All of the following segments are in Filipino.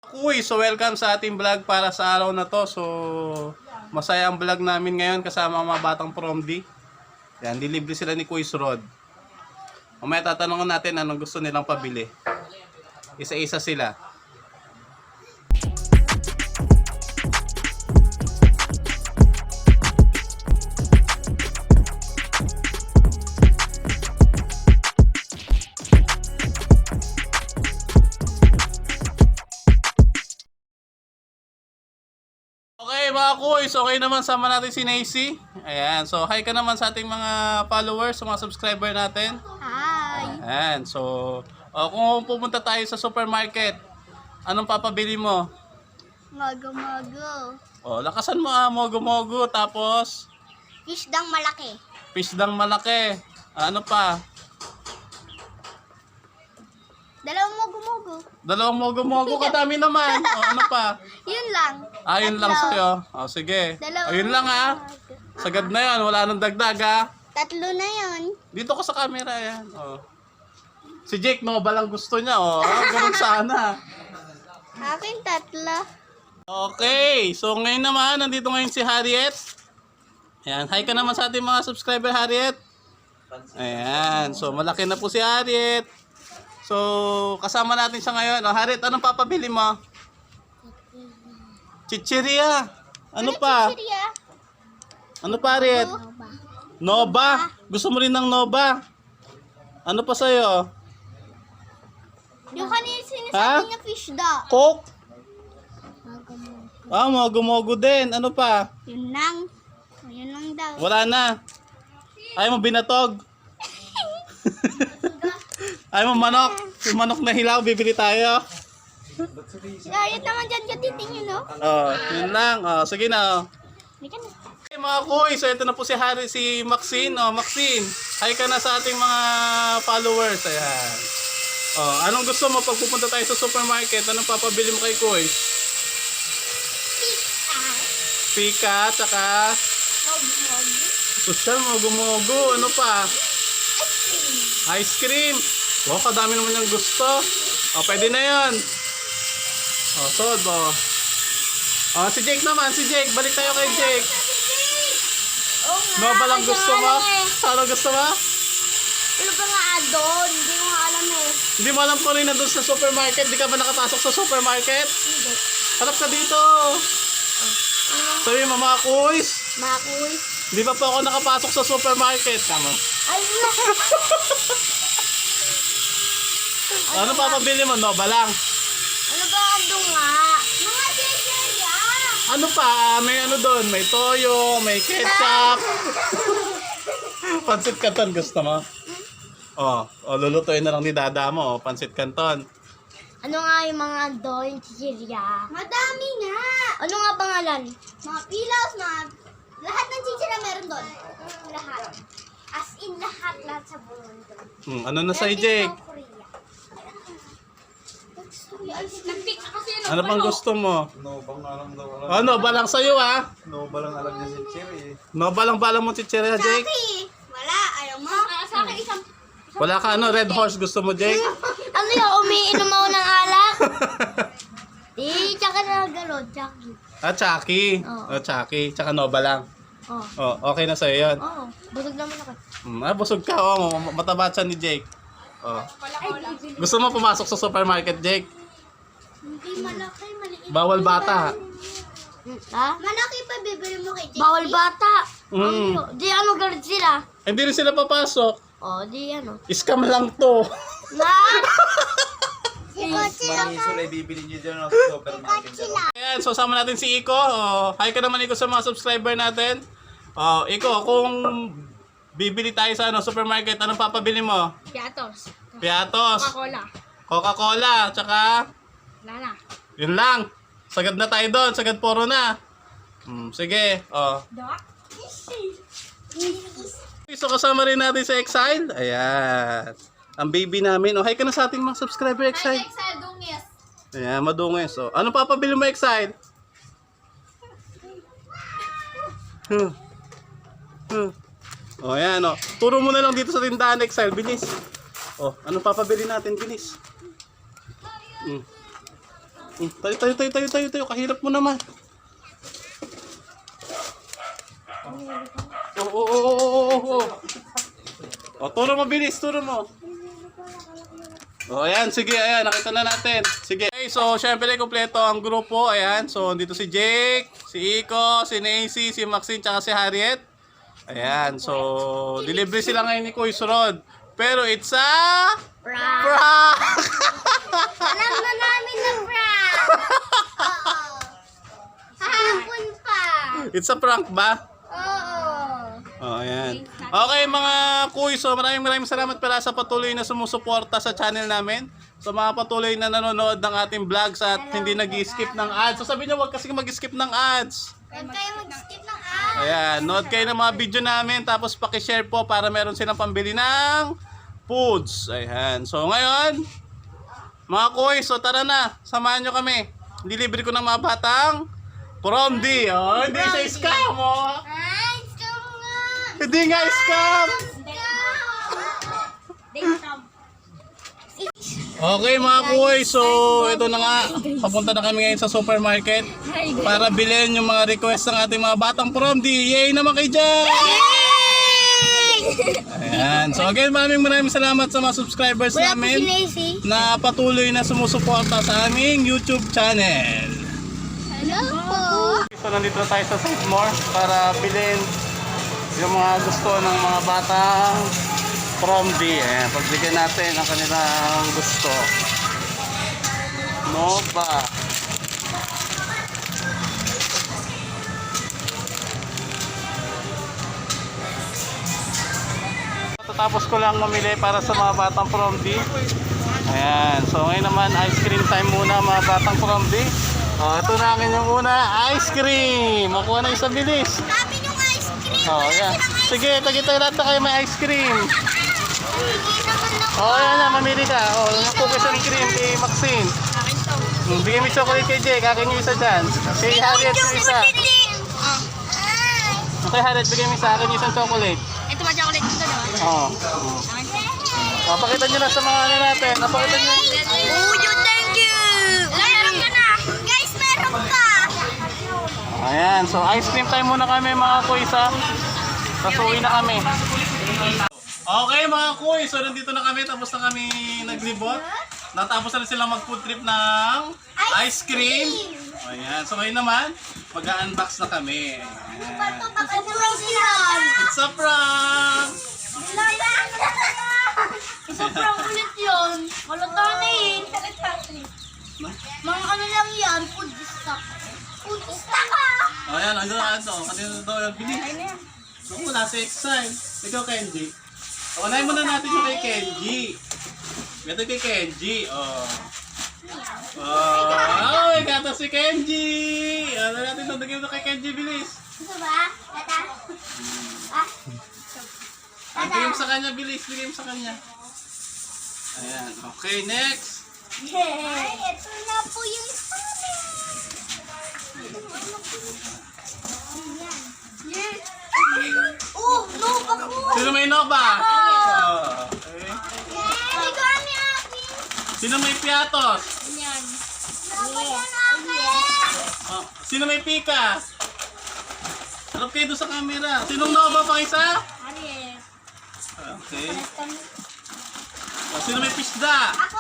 Uy, so welcome sa ating vlog para sa araw na to. So, masaya ang vlog namin ngayon kasama ang mga batang Promdi. Yan, dilibre sila ni Kuya Rod. Mamaya tatanungan natin anong gusto nilang pabili. Isa-isa sila. Okay mga kuys, okay naman, sama natin si Nacy. Ayan, so hi ka naman sa ating mga followers, sa mga subscriber natin. Hi! Ayan, so kung pupunta tayo sa supermarket, anong papabili mo? Mago-mago. Lakasan mo mogo-mogo, tapos Isdang malaki. pisdang malaki. Ano pa? Dalawang mago-mago. Dalawang mogo-mogo, kadami naman. Ano pa? Yun lang. Ayun lang sa'yo. Sige. Dalawang Ayun lang Sagad na yan, wala nang dagdag Tatlo na yun. Dito ko sa camera yan. Si Jake, no, balang gusto niya. Ganun sana. Akin tatlo. Okay, so ngayon naman, nandito ngayon si Harriet. Ayan, hi ka naman sa ating mga subscriber, Harriet. Ayan, so malaki na po si Harriet. So, kasama natin siya ngayon. Harriet, anong papabili mo? Chichiria. Ano pa? Chichiria? Ano pa, Harriet? Nova. Gusto mo rin ng Nova? Ano pa sa'yo? Yung kanina sinasabi niya fish da. Coke? Mago-mago. Mogo-mogo din. Ano pa? Yun lang. Yun lang daw. Wala na. Ayaw mo binatog? Ayaw mo manok? Yung manok na hilaw, bibili tayo. Diet naman dyan titingin, no? Yun lang. Sige na. May ka na. Hey, mga kuy, so ito na po si Maxine. Maxine, hi ka na sa ating mga followers. Ayan. Anong gusto mo pag pupunta tayo sa supermarket? Anong papabili mo kay Kuy? Pika, tsaka Mago-mago. social, mogo-mogo. Ano pa? Ice cream. Kadami naman yung gusto. Pwede na yun. Sod. Si Jake naman, balik tayo kay Jake. Oo nga. Balang gusto mo? Ano gusto mo? Ano ba nga doon? Hindi ko nga alam eh. Hindi mo alam kung rin na doon sa supermarket. Di ka ba nakapasok sa supermarket? Hindi. Harap ka dito. Sabi mo, mga kuys, Makuy. di ba po ako nakapasok sa supermarket? Tama. Ay, Ano papabili mo? Nova lang. ano ba ando nga? Mga chicheria! Ano pa? May ano doon? May toyo, may ketchup. Pansit Canton gusto mo? Lulutuin na lang ni dada mo. Pansit Canton. Ano nga yung mga ando, yung chicheria? Madami nga! Ano nga pangalan? Mga pilaws, lahat ng chicheria meron doon. Lahat. As in lahat sa buong doon. Ano na sa'yo, Jake? Ano pang gusto mo? Nova nga lang daw alam. Nova lang sa'yo Nova lang alam niya si Cherry. Nova lang balang mo chichirya, Jake? Wala, ayaw mo. Sa akin isang... Wala ka Red Horse gusto mo, Jake? Ano yung umiinom ako ng alak? Tsaka na galo, Jackie. Chucky. Oo. Chucky. Tsaka Nova lang. Okay na sa'yo yun. Oo, busog naman ako. Busog ka. Mataba siya ni Jake. Gusto mo pumasok sa supermarket, Jake? Hindi malaki, maliit. Bawal bata. Ha? Malaki pa bibili mo kay Jake. Bawal bata. Di galit sila? Hindi rin sila papasok. Di Scam lang to. Na! Manisol ay bibili niyo dyan ng supermarket. Ayan, so sama natin si Iko. Hi ka naman, Iko, sa mga subscriber natin. Iko, kung bibili tayo sa supermarket, anong papabili mo? Piatos. Piatos. Coca-Cola. Coca-Cola. Tsaka, Lana. yun lang. Sagad na tayo doon. Sagad puro na. Sige. Dok? So kasama rin natin sa Exile. Ayan. Ang baby namin. Hi ka na sa ating mga subscriber, Exile. Exile Dungis. Ayan, madungis. Ano papabili mo, Exile? Ayan, Turo mo na lang dito sa tindahan, Exile. Bilis. Ano papabili natin? Bilis. Tayo. Kahirap mo naman. Oo. O, turo mo, bilis. Turo mo. O, ayan. Sige, ayan. Nakita na natin. Sige. Okay, so, syempre, kompleto ang grupo. Ayan. So, dito si Jake, si Iko, si Nancy, si Maxine, tsaka si Harriet. Ayan. So, delivery sila ngayon ni Kuya Rod. Pero it's a... prank! Alam na namin na prank. Oo. Hapon pa. It's a prank ba? Oo. Oh, ayan. Okay mga kuy, so maraming salamat pala sa patuloy na sumusuporta sa channel namin. Sa mga patuloy na nanonood ng ating vlogs at hindi nag-skip ng ads. So sabi niyo, wag kasi mag-skip ng ads. Huwag kayo mag-skip ng ads. Ayan, nood kayo ng mga video namin tapos paki-share po para meron silang pambili ng foods. Ayan. So ngayon, mga kuy, so tara na, samahan nyo kami. Delivery ko ng mga batang From D. Oh, hindi siya scam, oh. Ay, scam nga. Hindi nga scam. Okay mga kuy, so ito na nga, papunta na kami ngayon sa supermarket para bilhin yung mga request ng ating mga batang From D. Yay naman kayo dyan! Ayan, so again maraming salamat sa mga subscribers namin na patuloy na sumusuporta sa aming YouTube channel. Hello po. So nandito tayo sa Save More para bilhin yung mga gusto ng mga batang From D. Ayan, pagbigyan natin ang kanilang gusto. Nova. Tapos ko lang mamili para sa mga batang From D. Ayan, so ngayon naman ice cream time muna mga batang From D. Oh, ito na ang inyong una, ice cream. Makuha na isang bilis. Sabi yung ice cream. Oh, ayan. Sige, tagitay lahat na kayo may ice cream. Hindi naman ako. Oh, ayan na, mamili ka. Oh, cookies and cream kay Maxine. Bigyan mo yung chocolate kay Jake, kakin yung isa dyan. Kay Harriet yung isa. Okay, Harriet, bigyan mo isa, akin yung isang chocolate. Ito ba chocolate ito naman? Oh. Oh, pakita nyo na sa mga ano natin. Napakita nyo. Uyo, thank you. Meron ka na. Guys, meron ka. Ayan, so ice cream time muna kami mga kuisa. Tapos uwi na kami. Okay mga kuy, so nandito na kami, tapos na kami naglibot. Natapos na silang mag-food trip ng ice cream. Ayan, so ngayon naman, mag-unbox na kami. Ayan. It's a prank! Sobrang ulit yun. Malata na yun. Mga ano lang yan, food stock. Food stock ka! Ayan, ano. Kanina daw yung bili. Naku, nasa exile. Ikaw, Kenji. Unahin muna natin yung kay Kenji. Ito kay Kenji. Oh, may gatas si Kenji. Ano natin nandagyan na kay Kenji, bilis. Ito ba? Tata? Ah? Bigay mo sa kanya, bilis. Bigay mo sa kanya. Ayan. Okay, next. Ay, ito na po yung sabi. Yes. Oh, no, ako. Sino may Nova? Oh, okay. Hindi ko ano yung akin. Sino may Piatos? Yan. Napa yan akin. Oh, sino may Pika? Harap kayo doon sa camera. Sinong Nova pa isa? Ariel. Okay. Oh, sino may Pisda? Ako.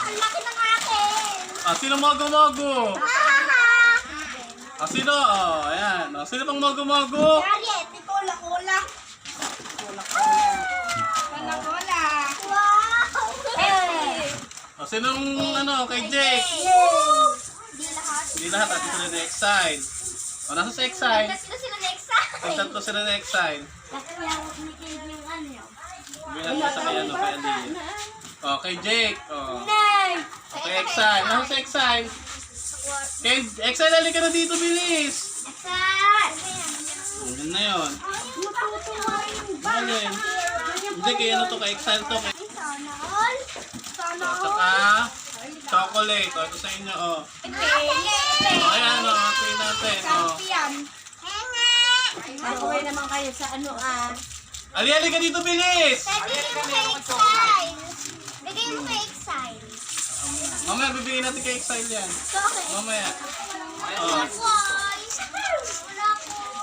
Ang laki ng akin. Oh, sino Mogo-Mogo? Oh, sino? Oh, ayan. Oh, sino pang Mogo-Mogo? Ariel, ito cola-cola. Cola-cola. Wow. Oh, sinong ano, kay Jake? Hindi lahat. Hindi lahat. At sila na Exile. Oh, nasa sa Exile. Tatlo sila next time. Ang tatlo sila na Exile. Kasi yung umikilig yung ano. Bigyan natin sa kay ano, kay Ali. Oh, kay Jake. Oh. Next! Okay, Exile. Nasa sa Exile. Kay Exile, halika na dito, bilis. Saan? Yan na yun. Matutuwa yung bag. Ano yun? Hindi, kay ano to, kay Exile to. Kay Sana all. Sana at all. saka chocolate. Oh, ito sa inyo, oh. Okay. Oh, ayan, oh. Okay natin, oh. Champion. Makuha naman kayo sa ano Ali, halika dito, bilis. Bigay mo kay Exile. Bigay mo kay Exile. Mamaya bibigyan natin kay Exile yan. Okay. Mamaya. Oh.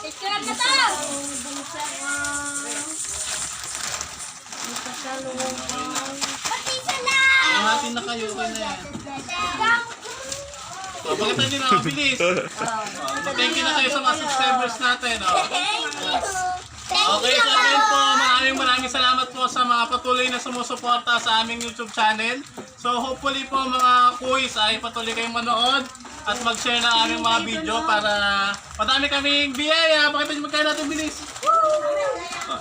Picture na tayo! Pati isa lang! Hati na kayo, okay na yan. So, pakita nyo na, mabilis. Thank you na kayo sa mga subscribers natin. Okay, so again po, maraming salamat po sa mga patuloy na sumusuporta sa aming YouTube channel. So hopefully po mga kuys ay patuloy kayong manood at mag-share ng aming mga video para madami kaming biyaya. Pakita nyo magkaya natin bilis.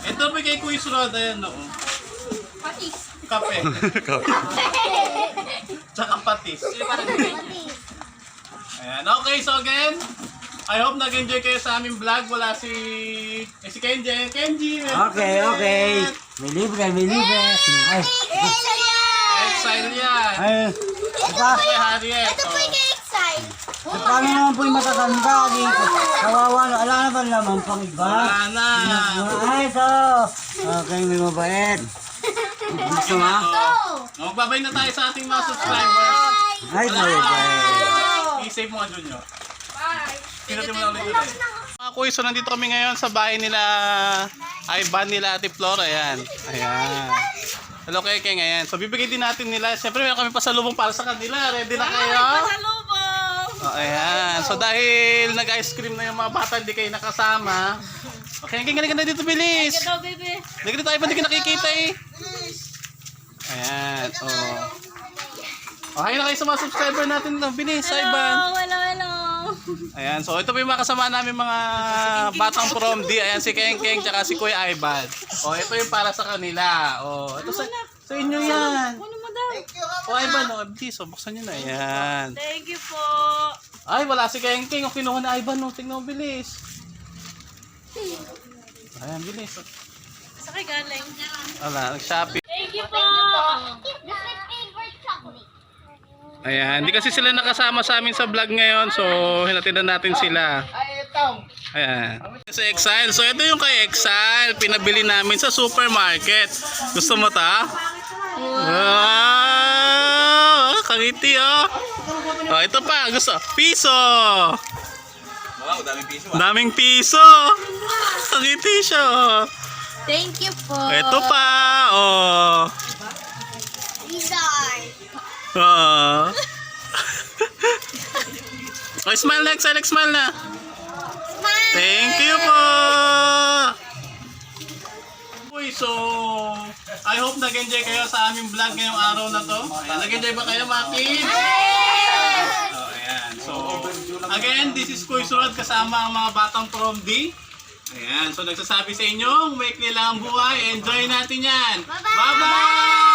Ito po kay Kuys Rod, ayan no. Patis. Kape. Tsaka patis. Ayan, okay, so again, I hope nag-enjoy kayo sa aming vlog. Wala si Kenji. Kenji! Okay. May libre. Ay, Exile yan. ay. Kay Harriet. Ito po yung exile. Paano naman po yung matatanda? Kawawa na. Ala na ba naman pang iba? Wala na. Ay, ito. Okay, may mabait. Gusto mo? Magbabay na tayo sa ating mga subscribers. Ay, mabait. I-save mo ka, Junior. Bye. Pinutin mo na ulit ulit. Mga kuy, so nandito kami ngayon sa bahay nila Ivan nila Ate Flor. Ayan. Hello kay Keng. Ayan. So bibigay din natin nila. Siyempre meron kami pasalubong para sa kanila. Ready na kayo? Pasalubong! Ayan. So dahil nag-ice cream na yung mga bata, hindi kayo nakasama. Okay, Keng, galing ka na dito, bilis. Ito, baby. Hindi ka tayo, hindi ka nakikita eh. Ayan. Okay na kayo sa mga subscriber natin. Bilis, Ivan. Hello. Ayan, so ito po yung mga kasama namin mga batang prom D. Ayan si Keng Keng tsaka si Kuya Ivan. O, ito yung para sa kanila. O, ito sa inyo yan. Ano, madam? O, Ivan, o, please, buksan nyo na. Ayan. Thank you po. Ay, wala si Keng Keng. O, kinuha na Ivan, o. Tingnan mo, bilis. Ayan, bilis. Sa kay galing. Wala, nag-shopping. Thank you po. This is my favorite chocolate. Ayan, hindi kasi sila nakasama sa amin sa vlog ngayon. So, hinatidan natin sila. Ayan. Sa Exile. So, ito yung kay Exile. Pinabili namin sa supermarket. Gusto mo ta? Wow! Kangiti, oh. Oh, ito pa. Gusto. Piso. Wow, daming piso. Daming piso. Kangiti siya, oh. Thank you po. Ito pa, oh. Lizard. Oh. Oh, smile na, Exile. Smile na. Thank you po. Uy, so I hope nag-enjoy kayo sa aming vlog ngayong araw na to. Ayan, nag-enjoy ba kayo, Maki? Oh, ayan. So, again, this is Kuy Surad kasama ang mga batang prom D. Ayan, so nagsasabi sa inyo, may lang ang buhay. Enjoy natin yan. Bye-bye!